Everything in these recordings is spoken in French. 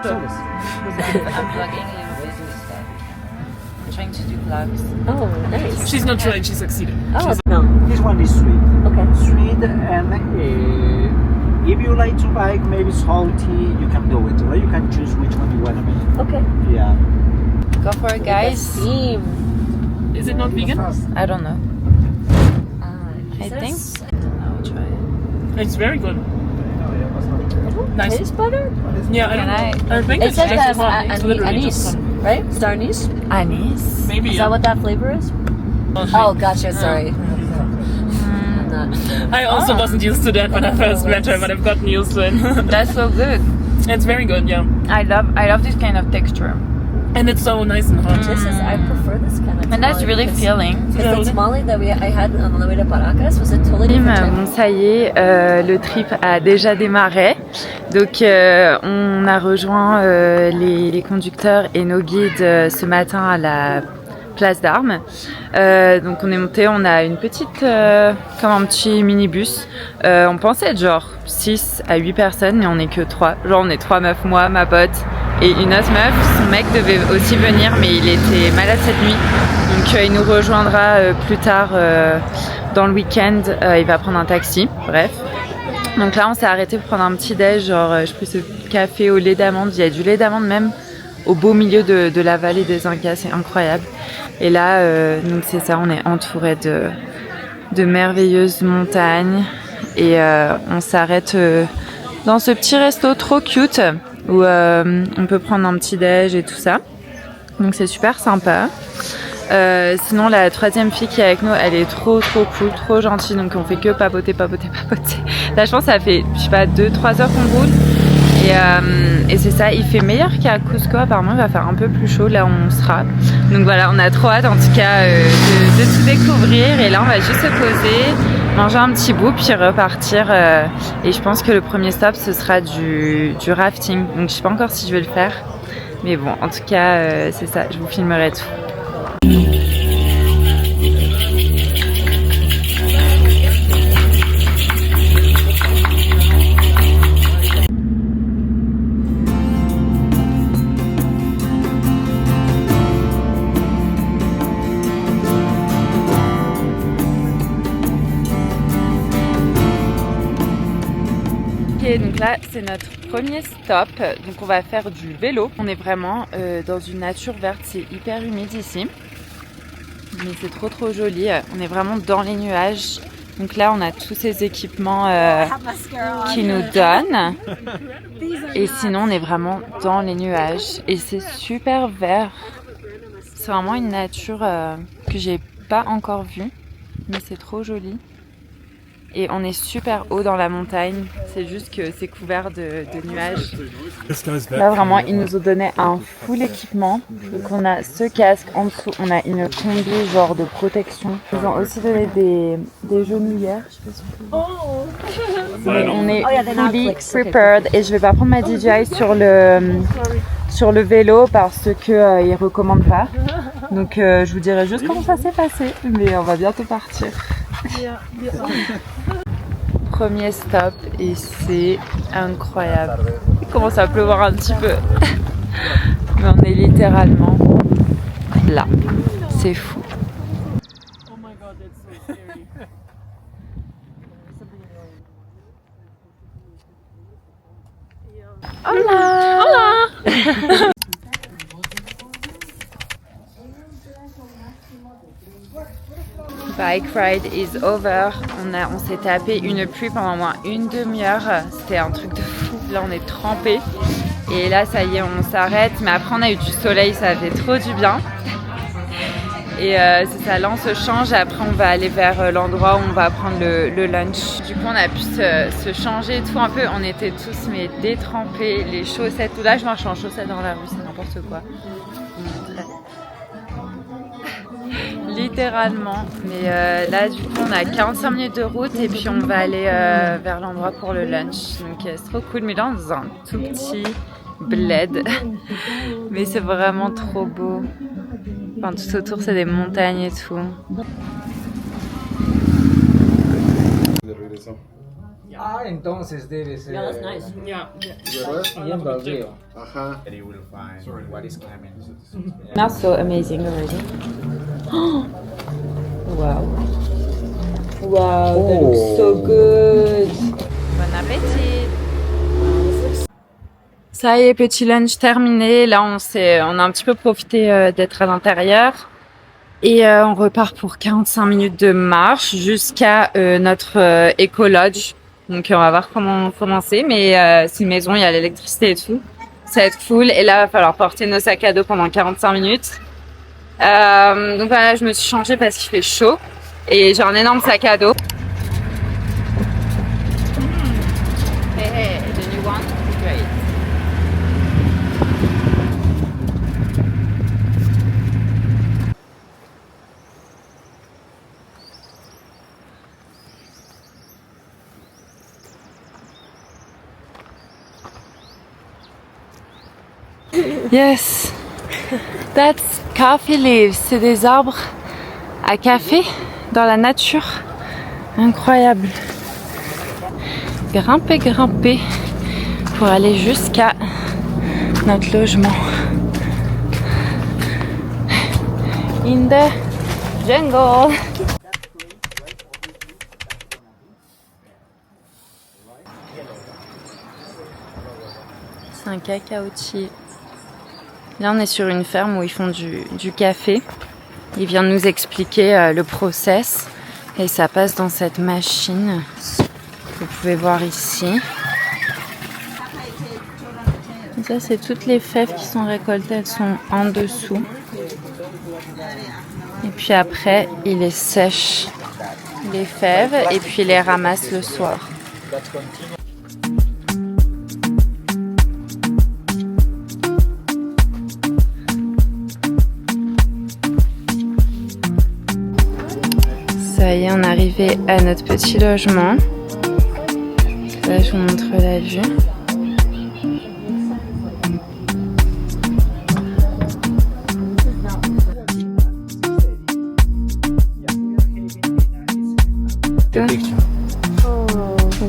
I'm vlogging a little bit with the camera. I'm trying to do vlogs. Oh, nice. She's not trying, she succeeded. Oh, No, this one is sweet. okay. Sweet, and if you like to buy maybe salty, you can do it. Or you can choose which one you want to make. Okay. Yeah. Go for it, guys. Theme. Is it not vegan? I don't know. I Is think. this- I'll try it. It's very good. Nice. Taste better? Yeah, I don't know. I think It it's says just that one. It's literally anise, just one. right? Is that anise? Anise. Maybe, Is yeah. that what that flavor is? Oh, gotcha. Sorry. I'm not. I also wasn't used to that when I first met her, but I've gotten used to it. That's so good. It's very good, yeah. I love this kind of texture. And it's so nice and hot. This is. I prefer this kind of. And that's really filling. Because the tamale that I had on the way to Paracas was a totally different type. Bon, ça y est, le trip a déjà démarré. Donc, on a rejoint les conducteurs et nos guides ce matin à la place d'Armes. Donc, on est monté, on a une petite, comme un petit minibus. On pensait être genre 6 à 8 personnes, mais on est que 3. Genre, on est 3 meufs, moi, ma pote et une autre meuf. Son mec devait aussi venir, mais il était malade cette nuit. Donc, il nous rejoindra plus tard dans le week-end. Il va prendre un taxi, bref. Donc là, on s'est arrêté pour prendre un petit déj, genre je pris ce café au lait d'amande. Il y a du lait d'amande même au beau milieu de la vallée des Incas, c'est incroyable. Et là, donc c'est ça, on est entouré de merveilleuses montagnes et on s'arrête dans ce petit resto trop cute où on peut prendre un petit déj et tout ça. Donc c'est super sympa. Sinon la troisième fille qui est avec nous, elle est trop cool, trop gentille, donc on fait que papoter. Là je pense que ça fait, je sais pas, 2-3 heures qu'on roule et c'est ça, il fait meilleur qu'à Cusco, apparemment il va faire un peu plus chaud là où on sera. Donc voilà, on a trop hâte en tout cas de tout découvrir et là on va juste se poser, manger un petit bout puis repartir et je pense que le premier stop ce sera du rafting, donc je sais pas encore si je vais le faire mais bon en tout cas c'est ça, je vous filmerai tout. Ok, donc là c'est notre premier stop, donc on va faire du vélo. On est vraiment dans une nature verte, c'est hyper humide ici, mais c'est trop joli. On est vraiment dans les nuages, donc là on a tous ces équipements qui nous donnent, et sinon on est vraiment dans les nuages et c'est super vert. C'est vraiment une nature que j'ai pas encore vue, mais c'est trop joli. Et on est super haut dans la montagne, c'est juste que c'est couvert de nuages. Là vraiment ils nous ont donné un full équipement. Donc on a ce casque, en dessous on a une combi genre de protection. Ils ont aussi donné des genouillères, je sais pas si vous pouvez. On est fully prepared et je vais pas prendre ma DJI sur le vélo parce que ils recommandent pas. Donc je vous dirai juste comment ça s'est passé, mais on va bientôt partir. Premier stop et c'est incroyable. Il commence à pleuvoir un petit peu. Mais on est littéralement là. C'est fou. Hola! Hola! Bike ride is over. On s'est tapé une pluie pendant au moins une demi-heure. C'était un truc de fou. Là, on est trempés. Et là, ça y est, on s'arrête. Mais après, on a eu du soleil. Ça fait trop du bien. Et c'est ça. Là, on se change. Après, on va aller vers l'endroit où on va prendre le lunch. Du coup, on a pu se changer et tout un peu. On était tous mais détrempés. Les chaussettes. Tout là, je marche en chaussettes dans la rue. C'est n'importe quoi. Littéralement, mais là du coup on a 45 minutes de route et puis on va aller vers l'endroit pour le lunch, donc c'est trop cool. Mais là on est dans un tout petit bled, mais c'est vraiment trop beau. Enfin tout autour c'est des montagnes et tout. Ah, entonces debe ser. Yeah, that's nice. Yeah. Yendo al río. Ajá. You will find what is coming. Smells so amazing already. Wow. Wow, that looks so good. Bon appétit. Ça y est, petit lunch terminé. Là, on a un petit peu profité d'être à l'intérieur. Et on repart pour 45 minutes de marche jusqu'à notre éco-lodge. Donc on va voir comment c'est. Mais c'est une maison, il y a l'électricité et tout. Ça va être cool. Et là, il va falloir porter nos sacs à dos pendant 45 minutes. Donc voilà, je me suis changée parce qu'il fait chaud. Et j'ai un énorme sac à dos. Hey, the new one? Great. Yes, that's coffee leaves. C'est des arbres à café dans la nature. Incroyable. Grimper pour aller jusqu'à notre logement. In the jungle. C'est un cacaotier. Là, on est sur une ferme où ils font du café. Il vient de nous expliquer le process. Et ça passe dans cette machine. Vous pouvez voir ici. Et ça, c'est toutes les fèves qui sont récoltées. Elles sont en dessous. Et puis après, il les sèche, les fèves, et puis il les ramasse le soir. Ça y est, on est arrivé à notre petit logement. Là, je vous montre la vue.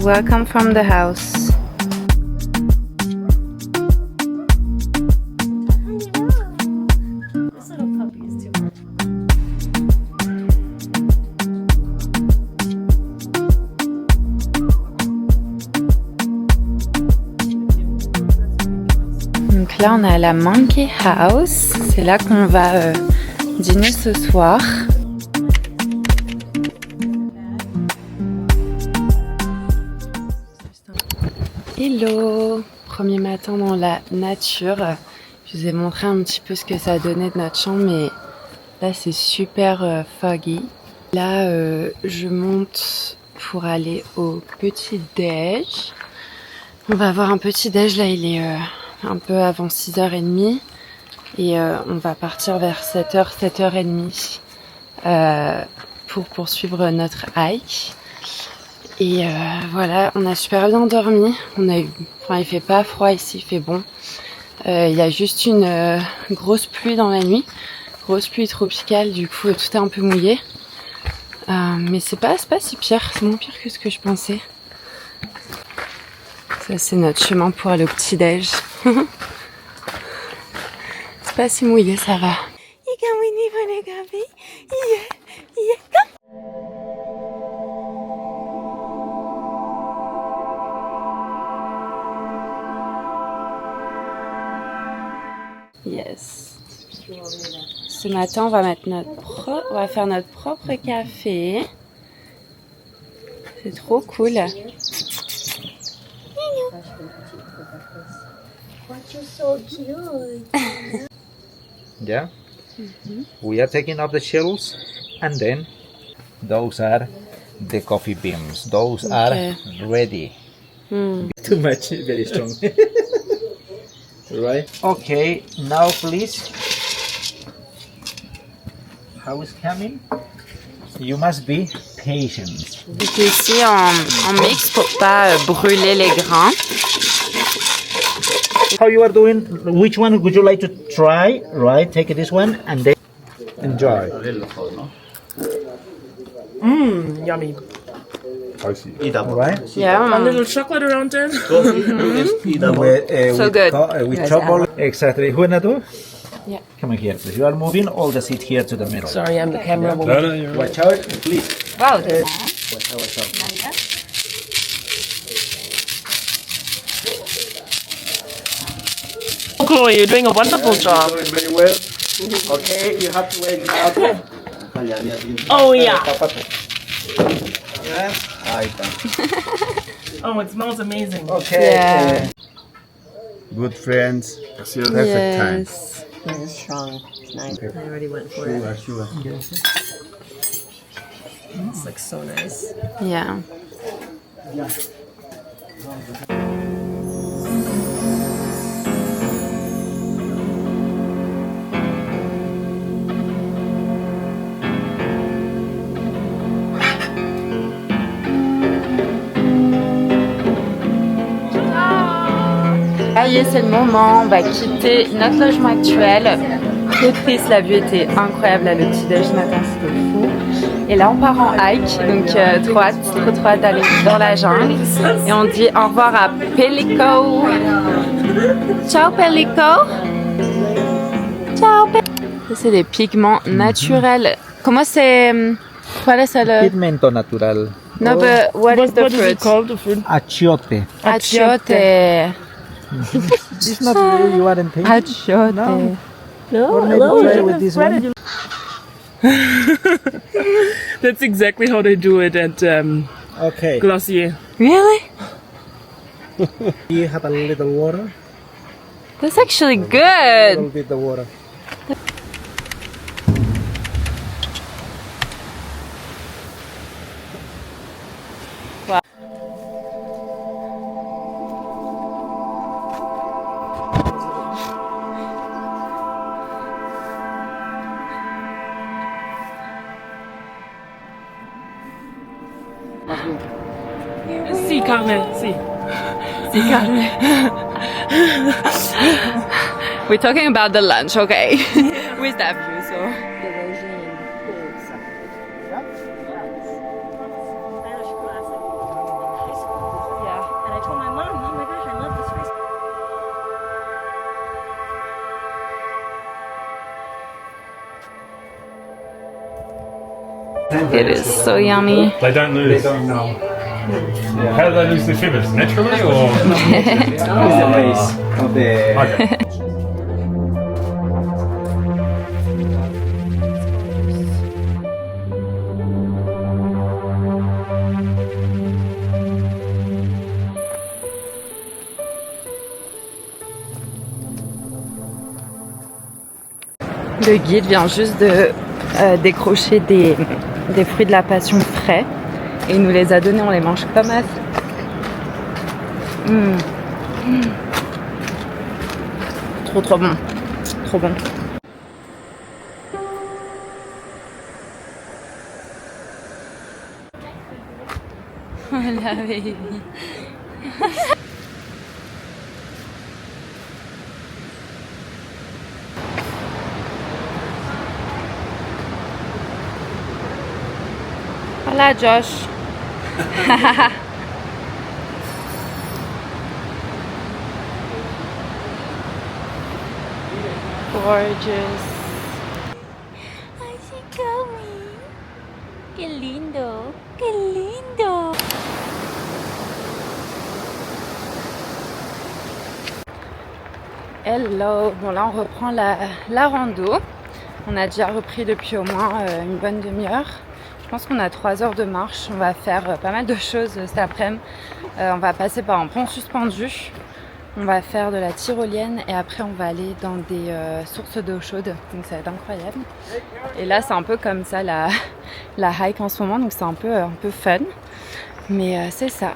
Welcome from the house. Donc là, on est à la Monkey House. C'est là qu'on va dîner ce soir. Hello! Premier matin dans la nature. Je vous ai montré un petit peu ce que ça donnait de notre chambre, mais là c'est super foggy. Là, je monte pour aller au petit déj. On va avoir un petit déj, là il est un peu avant 6h30 et on va partir vers 7h, 7h30 pour poursuivre notre hike. Et voilà, on a super bien dormi. Il fait pas froid ici, il fait bon. Il y a juste une grosse pluie dans la nuit, grosse pluie tropicale, du coup tout est un peu mouillé. Mais c'est pas si pire, c'est moins pire que ce que je pensais. Ça c'est notre chemin pour aller au petit déj. C'est pas si mouillé, ça va. Yes. Ce matin, on va faire notre propre café. C'est trop cool. Yeah. We are taking off the shells, and then those are the coffee beans. Those are ready. Too much, very strong. Right. Okay, now please. How is coming? You must be patient. Donc ici, on mixe pour pas brûler les grains. How you are doing? Which one would you like to try? Right, take this one and then enjoy. Yummy. Right? A little chocolate around there. So good. With chocolate. Exactly. Hunadu? Yeah. Come on here, please. You are moving all the seat here to the middle. Sorry, I'm the camera woman. Watch out, please. Wow, Watch out. Oh, Chloe, you're doing a wonderful job. Doing very well. Okay, you have to wait now. Oh, yeah. Ahí está. Oh, it smells amazing. Okay. Yeah. Good friends. Perfect time. Yes. It's strong. It's nice. I already went for it. Sure. It's like so nice. Yeah. Ça y est, c'est le moment, on va quitter notre logement actuel. Très triste, la vue était incroyable, là, le petit déj ce matin, c'était fou. Et là, on part en hike, donc trop hâte d'aller dans la jungle. Et on dit au revoir à Pelico. Ciao Pelico. Ciao Pelico. Ça, c'est des pigments naturels. Comment c'est... Quel est le... Pigmento natural. No, but what is the What is fruit? it called, the fruit? Achiote. Achiote. It's not really you aren't thinking. Achiote. Or maybe try with this one. That's exactly how they do it at Okay. Glossier. Really? You have a little water. That's actually A good. little bit of water. Si, Carmen, si. We're talking about the lunch, okay? With that view, so. And I told my mom, oh my gosh, I love this rice. It is so yummy. They don't lose. They don't know. How do they lose the sugars? Naturally or? Okay. Le guide vient juste de décrocher des fruits de la passion frais et il nous les a donnés, on les mange comme ça. Trop bon, trop bon. Voilà, baby. Voilà, Josh. Gorgeous. Ay, sí, Chloe. Qué lindo, qué lindo. Hello. Bon, là, on reprend la rando. On a déjà repris depuis au moins une bonne demi-heure. Je pense qu'on a 3 heures de marche. On va faire pas mal de choses cet après-midi. On va passer par un pont suspendu. On va faire de la tyrolienne et après on va aller dans des sources d'eau chaude. Donc ça va être incroyable. Et là c'est un peu comme ça la hike en ce moment. Donc c'est un peu fun. Mais c'est ça.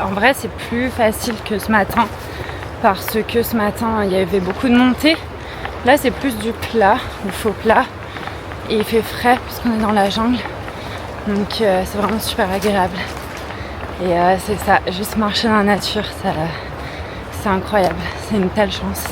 En vrai c'est plus facile que ce matin parce que ce matin il y avait beaucoup de montées. Là c'est plus du plat, du faux plat et il fait frais puisqu'on est dans la jungle, donc c'est vraiment super agréable. Et c'est ça, juste marcher dans la nature, c'est incroyable, c'est une telle chance.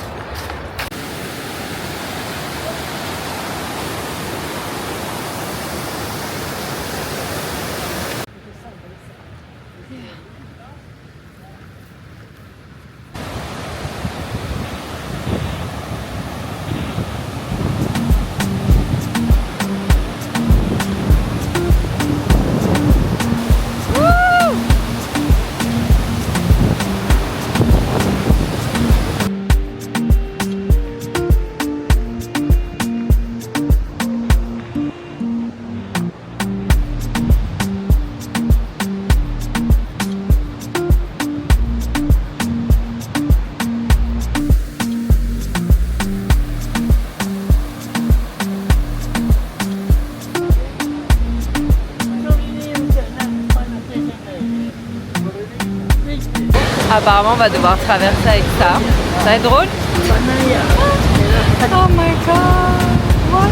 Apparemment, on va devoir traverser avec ça. Ça va être drôle? Oh my god! What?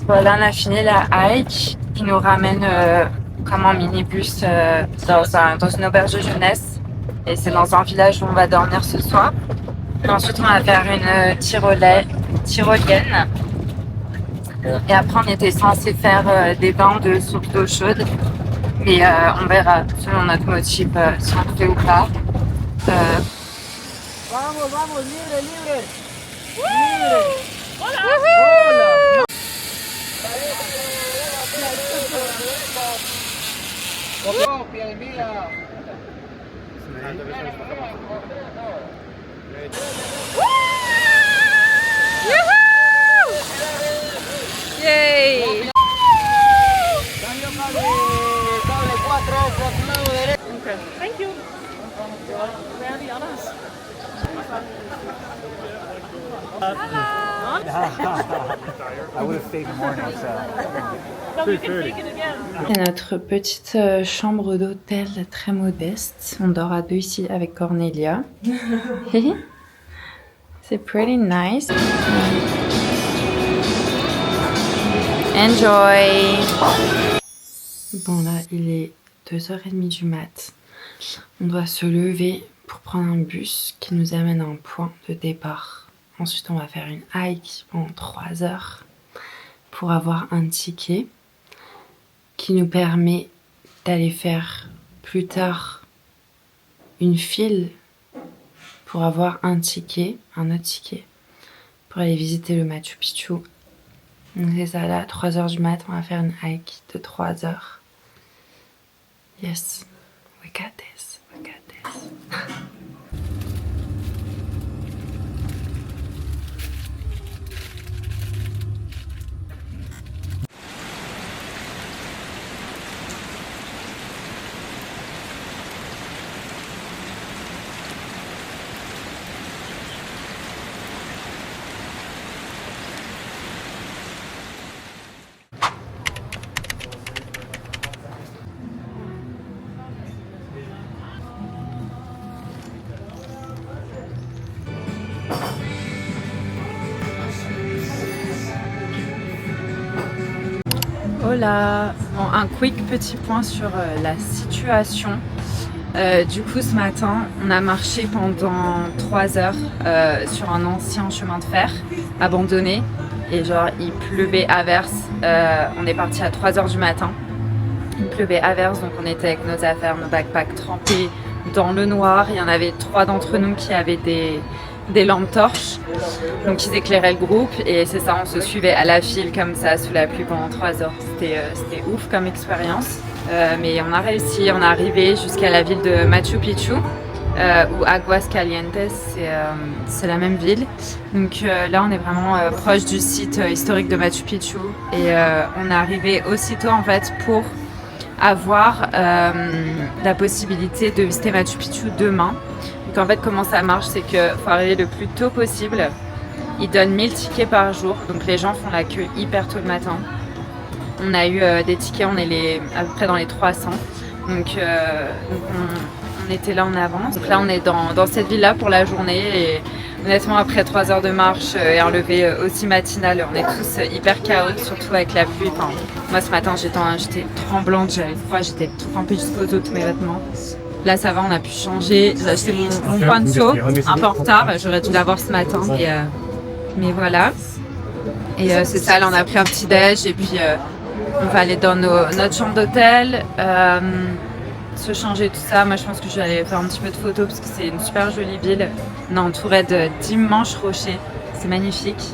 Voilà, on a fini la hike qui nous ramène comme en minibus dans une auberge de jeunesse. Et c'est dans un village où on va dormir ce soir. Et ensuite, on va faire une tyrolienne. Et après, on était censé faire des bains de soupe d'eau chaude. Mais on verra, selon notre motif, si on le fait ou pas. Vamos, vamos, libre, libre. Libre. Hola. Hola. Copia, envía. Yay! Cambio cable 4 por tu lado derecho. Okay. Thank you. Where are the others? I would have stayed morning, so. No, we can take it again. C'est notre petite chambre d'hôtel très modeste. On dort à deux ici avec Cornelia. C'est pretty nice. Enjoy! Bon là, il est 2h30 du mat. On doit se lever pour prendre un bus qui nous amène à un point de départ. Ensuite, on va faire une hike pendant 3 heures pour avoir un ticket qui nous permet d'aller faire plus tard une file pour avoir un autre ticket, pour aller visiter le Machu Picchu. Donc c'est ça là, 3 heures du mat, on va faire une hike de 3 heures. Yes, we got this, we got this. Hola! Bon, un quick petit point sur la situation. Du coup, ce matin, on a marché pendant 3 heures sur un ancien chemin de fer abandonné. Et genre, il pleuvait à verse. On est parti à 3 heures du matin. Il pleuvait à verse, donc on était avec nos affaires, nos backpacks trempés dans le noir. Il y en avait 3 d'entre nous qui avaient des lampes torches, donc ils éclairaient le groupe et c'est ça, on se suivait à la file comme ça sous la pluie pendant 3 heures. C'était ouf comme expérience, mais on a réussi, on est arrivé jusqu'à la ville de Machu Picchu ou Aguascalientes, c'est la même ville. Donc là on est vraiment proche du site historique de Machu Picchu et on est arrivé aussitôt en fait pour avoir la possibilité de visiter Machu Picchu demain. Donc en fait comment ça marche, c'est qu'il faut arriver le plus tôt possible. Ils donnent 1000 tickets par jour, donc les gens font la queue hyper tôt le matin. On a eu des tickets, on est à peu près dans les 300. Donc on était là en avance. Donc là on est dans cette ville-là pour la journée et honnêtement après 3 heures de marche et un lever aussi matinal, on est tous hyper KO, surtout avec la pluie. Enfin, moi ce matin j'étais tremblante, j'avais froid, j'étais tout trempée jusqu'aux os, tous mes vêtements. Là ça va, on a pu changer, j'ai acheté mon poncho, un peu en retard, j'aurais dû l'avoir ce matin, mais voilà. Et c'est ça, là on a pris un petit déj et puis on va aller dans notre chambre d'hôtel, se changer tout ça. Moi je pense que je vais aller faire un petit peu de photos parce que c'est une super jolie ville. On est entouré d'immenses rochers, c'est magnifique.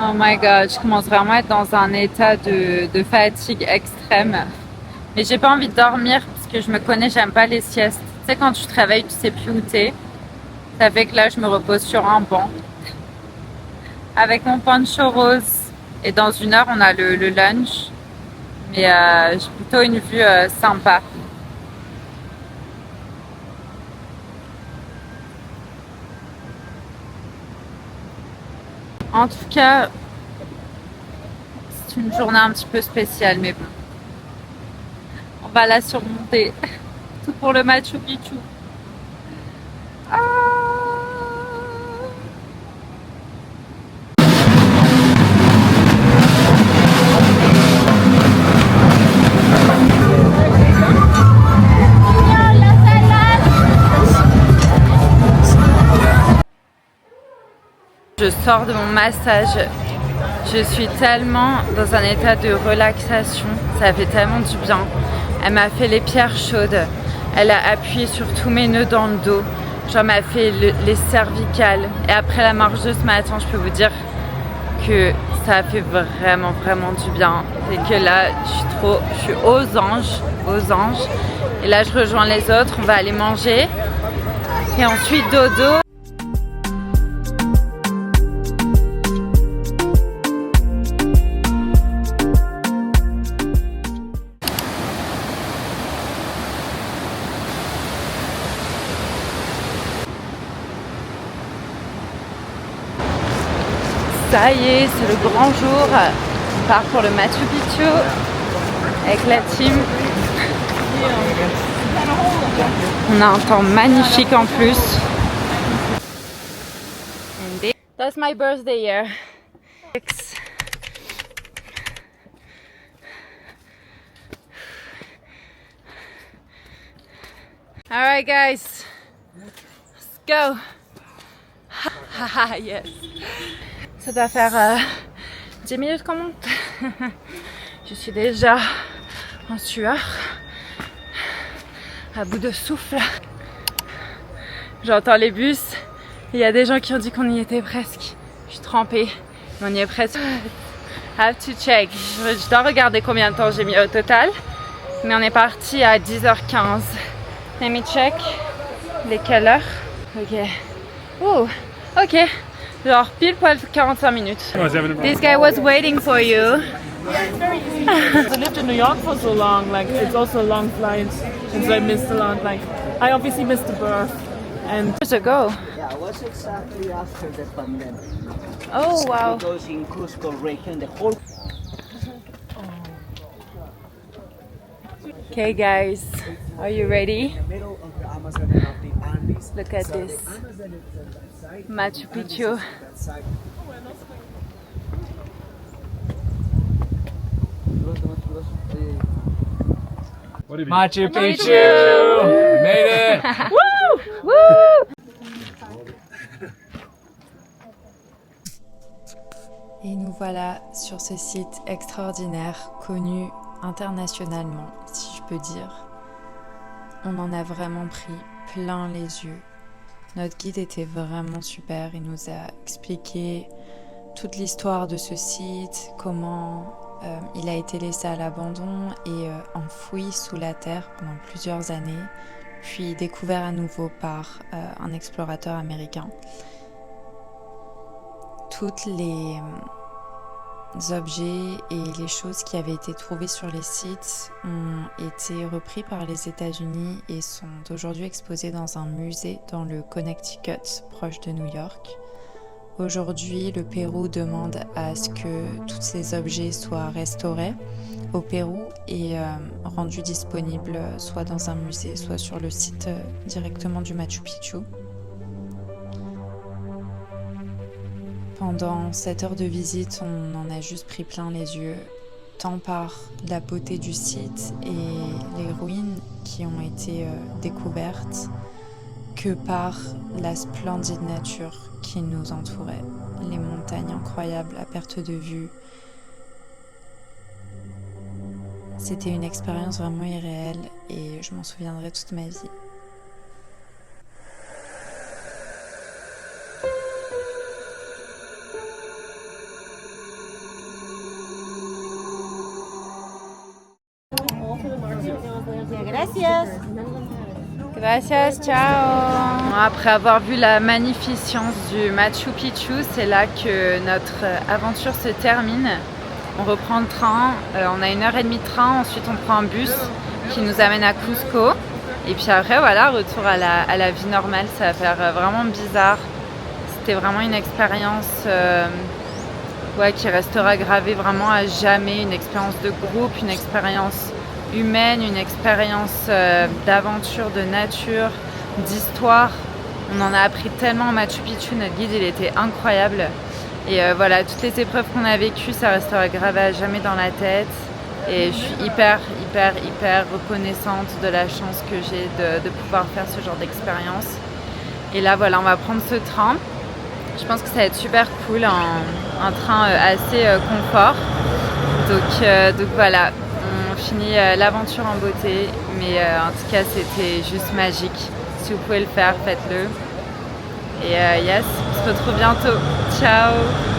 Oh my god, je commence vraiment à être dans un état de fatigue extrême. Mais j'ai pas envie de dormir parce que je me connais, j'aime pas les siestes. Tu sais, quand tu te réveilles, tu sais plus où t'es. Ça fait que là, je me repose sur un banc avec mon poncho rose. Et dans 1 heure, on a le lunch. Mais j'ai plutôt une vue sympa. En tout cas, c'est une journée un petit peu spéciale, mais bon. On va la surmonter. Tout pour le Machu Picchu. Ah! Je sors de mon massage, je suis tellement dans un état de relaxation, ça fait tellement du bien. Elle m'a fait les pierres chaudes, elle a appuyé sur tous mes nœuds dans le dos, genre m'a fait les cervicales. Et après la marche de ce matin, je peux vous dire que ça a fait vraiment du bien. Et que là, je suis aux anges. Et là, je rejoins les autres, on va aller manger. Et ensuite dodo. Ça y est, c'est le grand jour. On part pour le Machu Picchu avec la team. On a un temps magnifique en plus. That's my birthday year. Alright guys, let's go. Haha, yes. Ça doit faire 10 minutes qu'on monte. Je suis déjà en sueur, à bout de souffle. J'entends les bus. Il y a des gens qui ont dit qu'on y était presque. Je suis trempée, mais on y est presque. Have to check. Je dois regarder combien de temps j'ai mis au total. Mais on est parti à 10h15. Let me check. Il est quelle heure? Ok. Oh, ok. Genre pile poil 45 minutes. This guy was waiting for you. I lived in New York for so long, like it's also a long flight, and so I missed a lot. Like I obviously missed the birth, and Years ago. Yeah, it was exactly after the pandemic. Oh wow. Because in Cusco region, the whole Okay guys, are you ready? middle of the Amazon and of the Andes. Look at this. Machu Picchu. Machu Picchu! We made it! Woo! voilà sur ce site extraordinaire, connu internationalement, si je peux dire. On en a vraiment pris plein les yeux. Notre guide était vraiment super, il nous a expliqué toute l'histoire de ce site, comment il a été laissé à l'abandon et enfoui sous la terre pendant plusieurs années, puis découvert à nouveau par un explorateur américain. Toutes les objets et les choses qui avaient été trouvées sur les sites ont été repris par les États-Unis et sont aujourd'hui exposés dans un musée dans le Connecticut, proche de New York. Aujourd'hui, le Pérou demande à ce que tous ces objets soient restaurés au Pérou et rendus disponibles soit dans un musée, soit sur le site directement du Machu Picchu. Pendant 7 heures de visite, on en a juste pris plein les yeux, tant par la beauté du site et les ruines qui ont été découvertes, que par la splendide nature qui nous entourait, les montagnes incroyables à perte de vue. C'était une expérience vraiment irréelle et je m'en souviendrai toute ma vie. Gracias. Gracias, ciao. Après avoir vu la magnificence du Machu Picchu, c'est là que notre aventure se termine. On reprend le train, on a 1h30 de train, ensuite on prend un bus qui nous amène à Cusco. Et puis après, voilà, retour à la vie normale, ça va faire vraiment bizarre. C'était vraiment une expérience qui restera gravée vraiment à jamais, une expérience de groupe, une expérience humaine, une expérience d'aventure, de nature, d'histoire. On en a appris tellement au Machu Picchu, notre guide il était incroyable. Et voilà, toutes les épreuves qu'on a vécues, ça restera gravé à jamais dans la tête. Et je suis hyper reconnaissante de la chance que j'ai de pouvoir faire ce genre d'expérience. Et là voilà, on va prendre ce train. Je pense que ça va être super cool, un train assez confort. Donc voilà. On finit l'aventure en beauté, mais en tout cas c'était juste magique. Si vous pouvez le faire, faites-le. Et yes, on se retrouve bientôt. Ciao!